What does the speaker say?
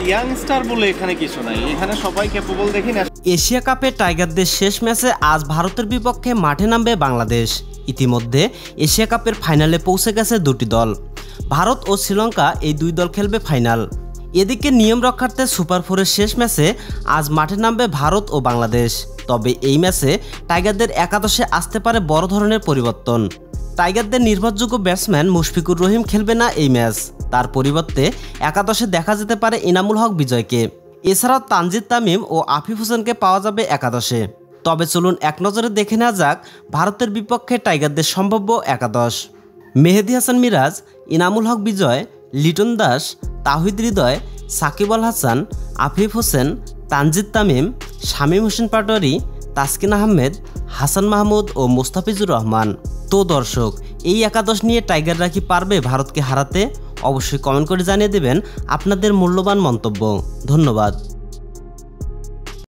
Youngster বলে এখানে কিছু নাই, এখানে সবাই ক্যাপেবল দেখি না। এশিয়া কাপে টাইগারদের শেষ ম্যাচে আজ ভারতের বিপক্ষে মাঠে নামবে বাংলাদেশ। ইতিমধ্যে এশিয়া কাপের ফাইনালে পৌঁছে গেছে দুটি দল। ভারত ও শ্রীলঙ্কা এই দুই দল খেলবে ফাইনাল। এদিকে নিয়ম রক্ষার্থে সুপার ফোরের শেষ ম্যাচে আজ মাঠে নামবে ভারত ও বাংলাদেশ। তবে এই ম্যাচে টাইগারদের একাদশে আসতে পারে বড় ধরনের পরিবর্তন। টাইগারদের নির্ভরযোগ্য ব্যাটসম্যান মুশফিকুর রহিম খেলবে না এই ম্যাচ। তার পরিবর্তে একাদশে দেখা যেতে পারে ইনামুল হক বিজয়কে। এছাড়াও তানজিদ তামিম ও আফিফ হোসেনকে পাওয়া যাবে একাদশে। তবে চলুন এক নজরে দেখে নেওয়া যাক ভারতের বিপক্ষে টাইগারদের সম্ভাব্য একাদশ। মেহেদী হাসান মিরাজ, ইনামুল হক বিজয়, লিটন দাস, তাওহিদ হৃদয়, সাকিব আল হাসান, আফিফ হোসেন, তানজিদ তামিম, শামীম হোসেন পাটোয়ারি, তাসকিন আহমেদ, হাসান মাহমুদ ও মোস্তাফিজুর রহমান। তো দর্শক, এই একাদশ নিয়ে টাইগাররা কি পারবে ভারতকে হারাতে? অবশ্যই কমেন্ট করে জানিয়ে দেবেন আপনাদের মূল্যবান মন্তব্য। ধন্যবাদ।